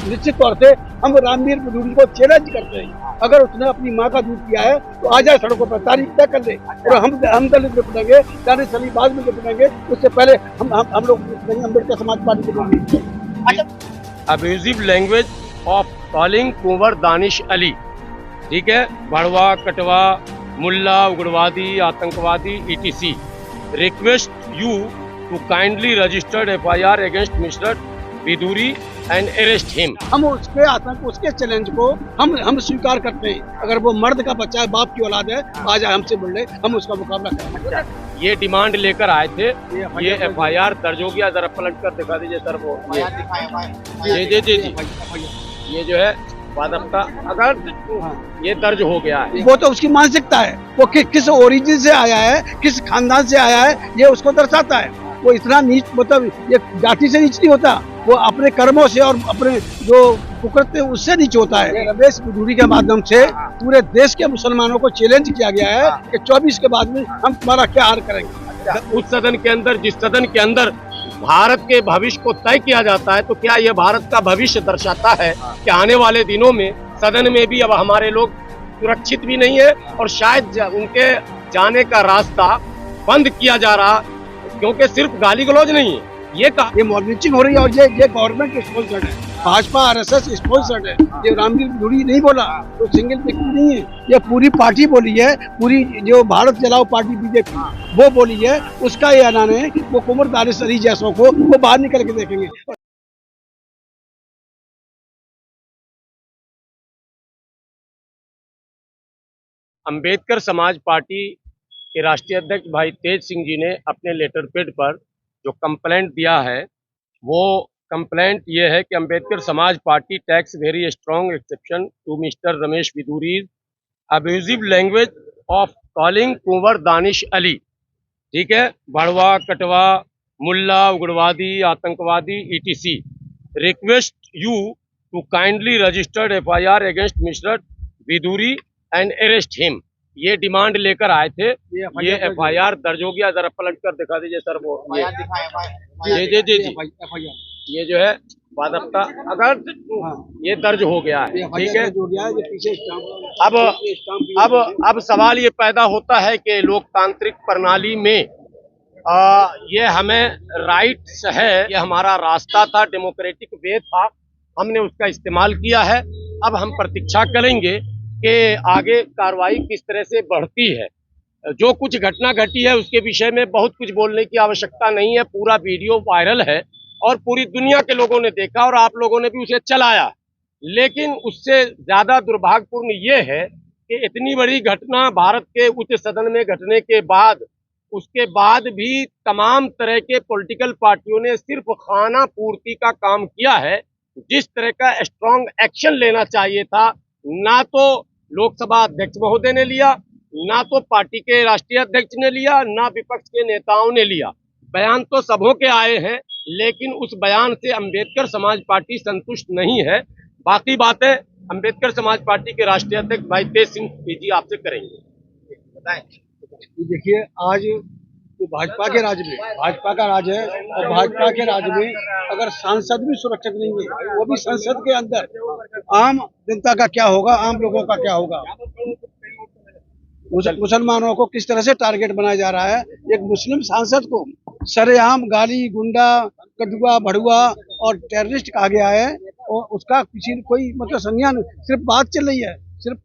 निश्चित तौर से हम रामवीर बिदूरी को चैलेंज करते हैं। अगर उसने अपनी माँ का दूध किया है तो आ जाए सड़कों पर, तारीख तय कर दे। और हम दलित निपटेंगे, जाने सली बाद में निपटेंगे, उससे पहले हम लोग अम्बेडकर समाज पार्टी के। Abusive language of calling Kunwar Danish Ali, ठीक है, भड़वा, कटवा, मुल्ला, उग्रवादी, आतंकवादी, ETC। Request you to kindly registered FIR against mister Bidhuri and arrest him. हम उसके आतंक, उसके चैलेंज को हम स्वीकार करते हैं। अगर वो मर्द का बच्चा है, बाप की औलाद है, आ जाए हमसे बोल ले, हम उसका मुकाबला करेंगे। ये डिमांड लेकर आए थे। ये FIR दर्ज हो गया, जरा पलट कर दिखा दीजिए सर वो। जी ये जो है वादफ्ता अगर ये दर्ज हो गया है, वो तो उसकी मानसिकता है, वो किस ओरिजिन से आया है, किस खानदान से आया है, ये उसको दर्शाता है। वो इतना नीच, मतलब ये जाति से नीच नहीं होता, वो अपने कर्मों से और अपने जो कुकृत्य उससे नीच होता है। रमेश बिदूरी के माध्यम से पूरे देश के मुसलमानों को चैलेंज किया गया है कि 24 के बाद में हम तुम्हारा क्या हाल करेंगे। उस सदन के अंदर, जिस सदन के अंदर भारत के भविष्य को तय किया जाता है, तो क्या यह भारत का भविष्य दर्शाता है कि आने वाले दिनों में सदन में भी अब हमारे लोग सुरक्षित भी नहीं है और शायद उनके जाने का रास्ता बंद किया जा रहा, क्योंकि सिर्फ गाली गलौज नहीं है, ये मॉनिटरिंग हो रही है। और ये गवर्नमेंट स्पॉन्सर्ड है, भाजपा RSS स्पॉन्सर्ड है। ये रामवीर बिदूरी नहीं बोला, तो सिंगल व्यक्ति नहीं है, ये पूरी पार्टी बोली है, पूरी जो भारत चलाओ पार्टी BJP वो बोली है। उसका ये ऐलान है, वो कुंवर दानिश अली जैसों को वो बाहर निकल के देखेंगे। अंबेडकर समाज पार्टी के राष्ट्रीय अध्यक्ष भाई तेज सिंह जी ने अपने लेटर पैड पर जो कंप्लेंट दिया है, वो कंप्लेंट ये है कि Ambedkar Samaj party takes very strong exception to mister Ramesh Bidhuri abusive language of calling Kunwar Danish Ali, ठीक है, भड़वा, कटवा, मुल्ला, उग्रवादी, आतंकवादी, ETC। Request you to kindly registered FIR against mister Bidhuri and arrest him. ये डिमांड लेकर आए थे। ये FIR दर्ज हो गया, जरा पलट कर दिखा दीजिए सर वो। जी ये जो है वादफ्ता अगर ये दर्ज हो गया है, ठीक है। अब सवाल ये पैदा होता है कि लोकतांत्रिक प्रणाली में ये हमें राइट्स है, ये हमारा रास्ता था, डेमोक्रेटिक वे था, हमने उसका इस्तेमाल किया है। अब हम प्रतीक्षा करेंगे कि आगे कार्रवाई किस तरह से बढ़ती है। जो कुछ घटना घटी है उसके विषय में बहुत कुछ बोलने की आवश्यकता नहीं है। पूरा वीडियो वायरल है और पूरी दुनिया के लोगों ने देखा और आप लोगों ने भी उसे चलाया। लेकिन उससे ज्यादा दुर्भाग्यपूर्ण ये है कि इतनी बड़ी घटना भारत के उच्च सदन में घटने के बाद, उसके बाद भी तमाम तरह के पॉलिटिकल पार्टियों ने सिर्फ खाना पूर्ति का काम किया है। जिस तरह का स्ट्रॉन्ग एक्शन लेना चाहिए था, ना तो लोकसभा अध्यक्ष महोदय ने लिया, ना तो पार्टी के राष्ट्रीय अध्यक्ष ने लिया, ना विपक्ष के नेताओं ने लिया। बयान तो सबों के आए हैं, लेकिन उस बयान से अंबेडकर समाज पार्टी संतुष्ट नहीं है। बाकी बातें अंबेडकर समाज पार्टी के राष्ट्रीय अध्यक्ष भाई तेज सिंह जी आपसे करेंगे। बताएं। देखिए, आज तो भाजपा के राज में, भाजपा का राज है, और भाजपा के राज में अगर सांसद भी सुरक्षित नहीं है, वो भी संसद के अंदर आम जनता का क्या होगा, आम लोगों का क्या होगा। मुसलमानों को किस तरह से टारगेट बनाया जा रहा है। एक मुस्लिम सांसद को सरेआम गाली, गुंडा, कटुआ, भड़ुआ और टेररिस्ट कहा गया है, और उसका किसी कोई मतलब संज्ञान, सिर्फ बात चल रही है, सिर्फ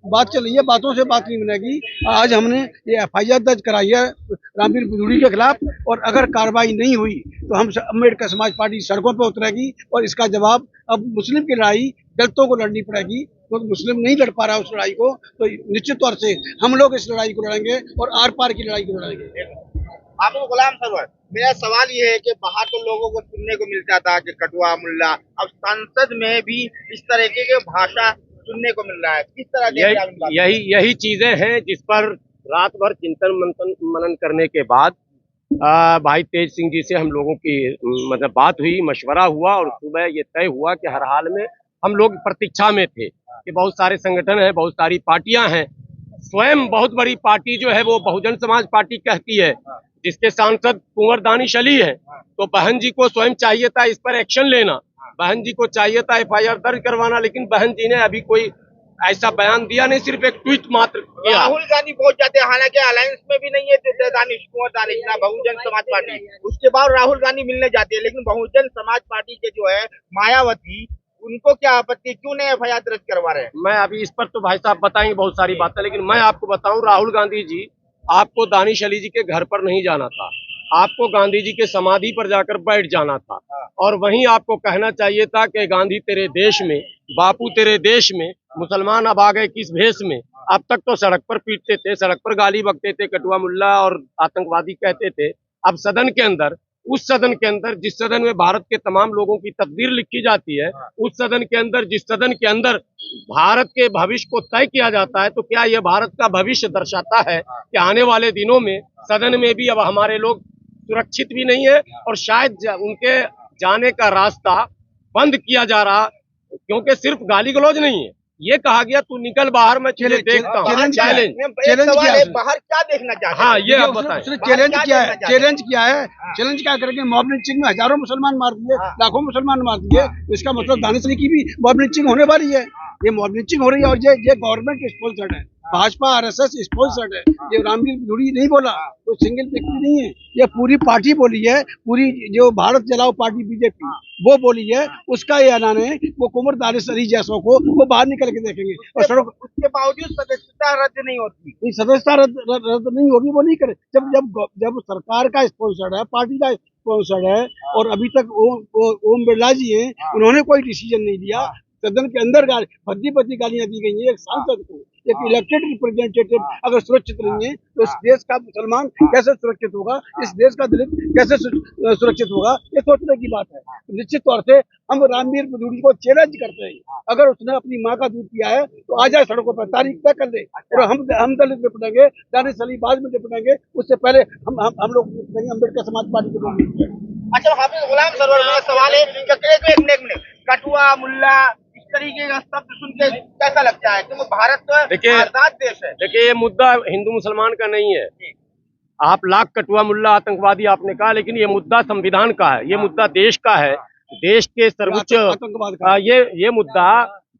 बात चल रही है, बातों से बात नहीं बनेगी। आज हमने ये FIR दर्ज कराई है रामवीर बिदूरी के खिलाफ, और अगर कार्रवाई नहीं हुई तो हम अम्बेडकर समाज पार्टी सड़कों पर उतरेगी, और इसका जवाब अब मुस्लिम की लड़ाई दलितों को लड़नी पड़ेगी, क्योंकि तो मुस्लिम नहीं लड़ पा रहा उस लड़ाई को। तो निश्चित तौर से हम लोग इस लड़ाई को लड़ेंगे और आर पार की लड़ाई को लड़ेंगे। आपको गुलाम सरवर, मेरा सवाल ये है कि बाहर तो लोगों को सुनने को मिलता था कि कटुआ, मुल्ला, अब संसद में भी इस तरीके की भाषा सुनने को मिल रहा है, किस तरह? यही चीजें हैं जिस पर रात भर चिंतन मनन करने के बाद भाई तेज सिंह जी से हम लोगों की मतलब बात हुई, मशवरा हुआ, और सुबह ये तय हुआ कि हर हाल में हम लोग प्रतीक्षा में थे कि बहुत सारे संगठन हैं, बहुत सारी पार्टियां हैं। स्वयं बहुत बड़ी पार्टी जो है वो बहुजन समाज पार्टी कहती है, जिसके सांसद कुंवर दानिश अली है, तो बहन जी को स्वयं चाहिए था इस पर एक्शन लेना। बहन जी को चाहिए था FIR दर्ज करवाना, लेकिन बहन जी ने अभी कोई ऐसा बयान दिया नहीं, सिर्फ एक ट्वीट मात्र किया। राहुल गांधी पहुंच जाते हैं, हालांकि अलायंस में भी नहीं है दानिश कुंवर दानिश ना बहुजन समाज पार्टी, उसके बाद राहुल गांधी मिलने जाते हैं, लेकिन बहुजन समाज पार्टी के जो है मायावती, उनको क्या आपत्ति, क्यों नहीं FIR दर्ज करवा रहे हैं? मैं अभी इस पर तो भाई साहब बताएंगे बहुत सारी बातें, लेकिन मैं आपको बताऊं, राहुल गांधी जी, आपको दानिश अली जी के घर पर नहीं जाना था, आपको गांधी जी के समाधि पर जाकर बैठ जाना था, और वहीं आपको कहना चाहिए था कि गांधी तेरे देश में, बापू तेरे देश में, मुसलमान अब आ गए किस भेष में। अब तक तो सड़क पर पीटते थे, सड़क पर गाली बकते थे, कटुआ मुल्ला और आतंकवादी कहते थे। अब सदन के अंदर, उस सदन के अंदर जिस सदन में भारत के तमाम लोगों की तकदीर लिखी जाती है, उस सदन के अंदर, जिस सदन के अंदर भारत के भविष्य को तय किया जाता है, तो क्या यह भारत का भविष्य दर्शाता है कि आने वाले दिनों में सदन में भी अब हमारे लोग सुरक्षित भी नहीं है, और शायद उनके जाने का रास्ता बंद किया जा रहा, क्योंकि सिर्फ गाली गलौज नहीं है, ये कहा गया तू निकल बाहर, मैं तुझे देखता हूँ। चैलेंज किया है, बाहर क्या देखना चाहते हैं? हाँ, ये आप बताएं। चैलेंज किया है, चैलेंज क्या करके मॉब लिंचिंग में हजारों मुसलमान मार दिए, लाखों मुसलमान मार दिए, इसका मतलब दानिश अली की भी मॉब लिंचिंग होने वाली है। ये मॉब लिंचिंग हो रही है, और ये गवर्नमेंट स्पॉन्सर्ड है, भाजपा RSS स्पॉन्सर्ड है। ये रामवीर भदौरिया नहीं बोला, कोई सिंगल व्यक्ति नहीं है, ये पूरी पार्टी बोली है, पूरी जो भारत जलाओ पार्टी BJP वो बोली है, उसका ये ऐलान है। वो कुंवर दानिश अली जैसों को वो बाहर निकल के देखेंगे, और सड़क, उसके बावजूद सदस्यता रद्द नहीं होती, सदस्यता रद्द नहीं होगी, वो नहीं करे। जब सरकार का स्पॉन्सर्ड है, पार्टी का स्पॉन्सर्ड है, और अभी तक ओम बिरला जी हैं, उन्होंने कोई डिसीजन नहीं लिया। सदन के अंदर भद्दी गालियां दी गई हैं एक सांसद को, एक इलेक्टेड रिप्रेजेंटेटिव अगर सुरक्षित नहीं है, तो इस देश का मुसलमान कैसे सुरक्षित होगा, इस देश का दलित कैसे सुरक्षित होगा, ये सोचने की बात है। निश्चित तौर से हम रामवीर भदौरिया को चैलेंज करते हैं, अगर उसने अपनी माँ का दूध पिया है तो आ जाए सड़कों पर, तारीख तय कर ले, और हम दलित निपटेंगे, दानिश अली बाद में निपटेंगे, उससे पहले हम लोग निपटेंगे, अम्बेडकर समाज पार्टी के लोग निपटेंगे। अच्छा, हाफिज गुलाम सरवर, मेरा सवाल है कि एक मिनट, कटुआ मुल्ला इस तरीके का शब्द सुन के कैसा लगता है? क्योंकि भारत तो आजाद देश है। देखिए, ये मुद्दा हिंदू मुसलमान का नहीं है, आप लाख कटुआ मुल्ला आतंकवादी आपने कहा, लेकिन ये मुद्दा संविधान का है, ये मुद्दा देश का है, देश के सर्वोच्च, ये मुद्दा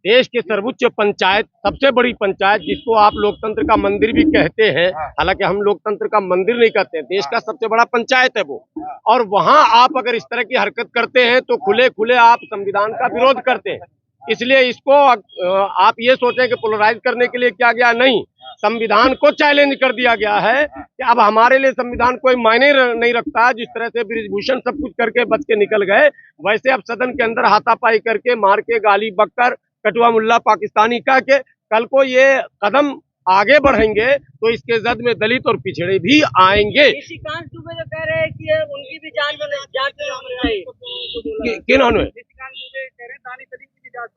देश के सर्वोच्च पंचायत, सबसे बड़ी पंचायत, जिसको आप लोकतंत्र का मंदिर भी कहते हैं, हालांकि हम लोकतंत्र का मंदिर नहीं कहते हैं, देश का सबसे बड़ा पंचायत है वो, और वहां आप अगर इस तरह की हरकत करते हैं तो खुले खुले आप संविधान का विरोध करते हैं। इसलिए इसको आप ये सोचें कि पोलराइज करने के लिए किया गया, नहीं, संविधान को चैलेंज कर दिया गया है कि अब हमारे लिए संविधान कोई मायने नहीं रखता। जिस तरह से बृजभूषण सब कुछ करके बच के निकल गए, वैसे अब सदन के अंदर हाथापाई करके, मार के, गाली बककर, कटुआ मुल्ला पाकिस्तानी कह के कल को ये कदम आगे बढ़ेंगे तो इसके जद में दलित और पिछड़े भी आएंगे। ऋषिकांत दुबे जो कह रहे हैं कि उनकी भी जांच किन्होंने?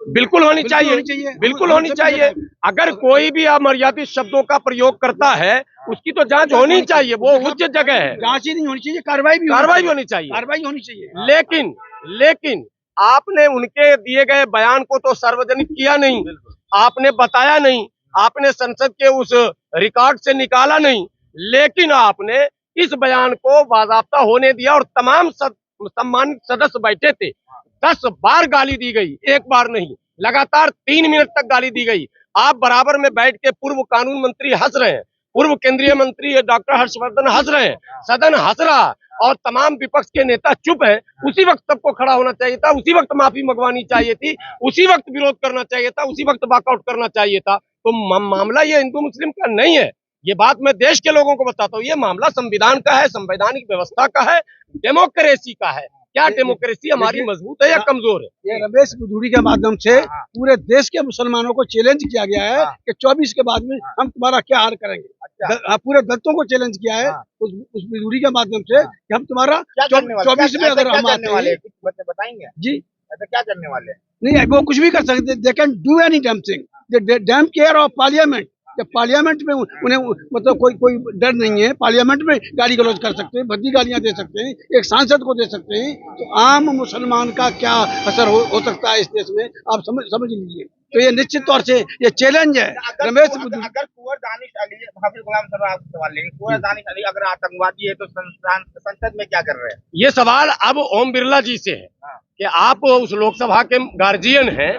बिल्कुल होनी चाहिए, बिल्कुल होनी चाहिए। अगर कोई भी अमर्यादित शब्दों का प्रयोग करता है, उसकी तो जांच होनी चाहिए, वो उच्च जगह है। जांच ही नहीं होनी चाहिए, कार्रवाई भी होनी चाहिए, कार्रवाई होनी चाहिए। लेकिन आपने उनके दिए गए बयान को तो सार्वजनिक किया नहीं, आपने बताया नहीं, आपने संसद के उस रिकॉर्ड से निकाला नहीं, लेकिन आपने इस बयान को बाज़ाब्ता होने दिया, और तमाम सम्मानित सदस्य बैठे थे। 10 बार गाली दी गई, एक बार नहीं, लगातार 3 मिनट तक गाली दी गई। आप बराबर में बैठ के पूर्व कानून मंत्री हंस रहे हैं, पूर्व केंद्रीय मंत्री डॉक्टर हर्षवर्धन हंस रहे हैं, सदन हंस रहा, और तमाम विपक्ष के नेता चुप हैं। उसी वक्त सबको खड़ा होना चाहिए था, उसी वक्त माफी मंगवानी चाहिए थी, उसी वक्त विरोध करना चाहिए था, उसी वक्त वॉकआउट करना चाहिए था। तो मामला ये हिंदू मुस्लिम का नहीं है, ये बात मैं देश के लोगों को बताता हूँ, ये मामला संविधान का है, संवैधानिक व्यवस्था का है, डेमोक्रेसी का है। क्या डेमोक्रेसी हमारी मजबूत है या कमजोर है? ये रमेश भदौरिया के माध्यम से पूरे देश के मुसलमानों को चैलेंज किया गया है कि 24 के बाद में हम तुम्हारा क्या हाल करेंगे। पूरे दलितों को चैलेंज किया है उस भदौरिया के माध्यम से कि हम तुम्हारा 24 में अगर हम आते हैं, बताएंगे जी ऐसा क्या करने वाले? नहीं, वो कुछ भी कर सकते, they can do any damn thing, they dam care of parliament. जब पार्लियामेंट में उन्हें मतलब कोई डर नहीं है, पार्लियामेंट में गाली गलौज कर सकते हैं, भद्दी गालियां दे सकते हैं, एक सांसद को दे सकते हैं, तो आम मुसलमान का क्या असर हो सकता है इस देश में, आप समझ लीजिए। तो ये निश्चित तौर से ये चैलेंज है। रमेश अगर कुंवर दानिश अली, हाफिज गुलाम सर आपको सवाल लेंगे, कुंवर दानिश अली अगर आतंकवादी है तो संसद में क्या कर रहे हैं? ये सवाल अब ओम बिरला जी से है कि आप उस लोकसभा के गार्जियन हैं,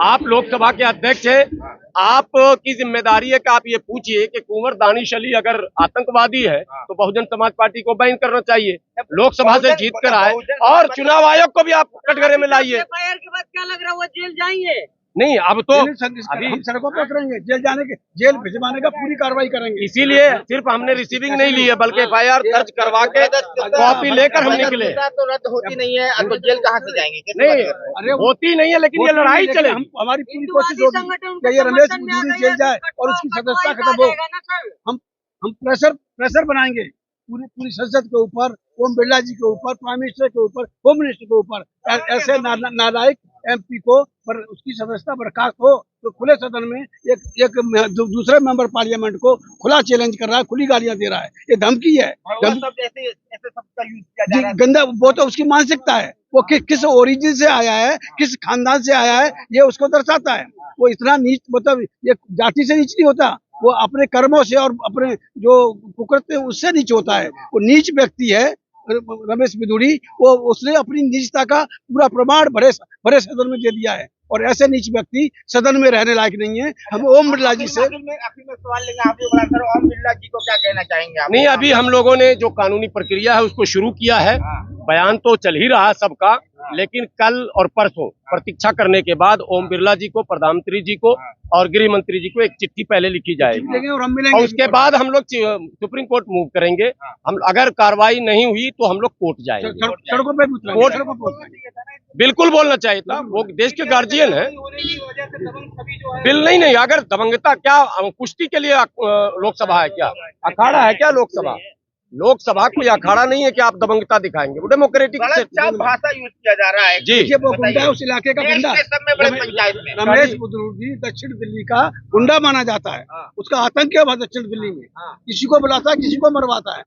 आप लोकसभा के अध्यक्ष हैं, आपकी जिम्मेदारी है कि आप ये पूछिए कि कुंवर दानिश अली अगर आतंकवादी है तो बहुजन समाज पार्टी को बैन करना चाहिए, लोकसभा से जीत कर आए, और चुनाव आयोग को भी आप कटघरे में लाइए। एफआईआर के बाद क्या लग रहा है वो जेल जाएंगे? नहीं, अब तो अभी हम सड़कों पर उतरेंगे, जेल भिजवाने का पूरी कार्रवाई करेंगे। इसीलिए सिर्फ हमने रिसीविंग नहीं ली है, बल्कि एफआईआर दर्ज करवा के कॉपी लेकर हम निकले। तो रद्द होती नहीं है तो जेल कहाँ से जाएंगे? नहीं, अरे होती नहीं है, लेकिन ये लड़ाई चले। हमारी पूरी कोशिश होगी कि ये रमेश बुद्धूरी जेल जाए और उसकी सदस्यता खत्म हो। हम प्रेशर बनाएंगे पूरी संसद के ऊपर, ओम बिरला जी के ऊपर, प्राइम मिनिस्टर के ऊपर, होम मिनिस्टर के ऊपर। ऐसे नालायक एमपी को पर उसकी सदस्यता बर्खास्त हो तो खुले सदन में एक दूसरे मेंबर पार्लियामेंट को खुला चैलेंज कर रहा है, खुली गालियां दे रहा है। ये धमकी है, ऐसे सबका यूज किया जा रहा है। गंदा। वो तो उसकी मानसिकता है, वो किस ओरिजिन से आया है, किस खानदान से आया है, ये उसको दर्शाता है। वो इतना नीच, मतलब ये जाति से नीच नहीं होता, वो अपने कर्मों से और अपने जो कुकृत्य उससे नीच होता है। वो नीच व्यक्ति है रमेश बिधूड़ी। वो उसने अपनी नीचता का पूरा प्रमाण भरे सदन में दे दिया है, और ऐसे नीच व्यक्ति सदन में रहने लायक नहीं है। हम ओम बिरला जी से आखिर में सवाल लेंगे आपसे, सर ओम बिरला जी को क्या कहना चाहेंगे आप? नहीं, अभी हम लोगों ने जो कानूनी प्रक्रिया है उसको शुरू किया है। बयान तो चल ही रहा है सबका, लेकिन कल और परसों प्रतीक्षा करने के बाद ओम बिरला जी को, प्रधानमंत्री जी को और गृह मंत्री जी को एक चिट्ठी पहले लिखी जाएगी, और हम मिलेंगे। और उसके बाद हम लोग सुप्रीम कोर्ट मूव करेंगे। हम अगर कार्रवाई नहीं हुई तो हम लोग कोर्ट जाएंगे। सड़कों पे बिल्कुल बोलना चाहिए था, वो देश के गार्जियन है। बिल नहीं, अगर दबंगता क्या कुश्ती के लिए लोकसभा है क्या, अखाड़ा है क्या लोकसभा? लोकसभा कोई अखाड़ा नहीं है कि आप दबंगता दिखाएंगे। वो डेमोक्रेटिक भाषा यूज किया जा रहा है जी। वो गुंडा है, उस इलाके का गुंडा। रमेश बुद्धूड़ी दक्षिण दिल्ली का गुंडा माना जाता है। उसका आतंक है वहाँ दक्षिण दिल्ली में, किसी को बुलाता है, किसी को मरवाता है।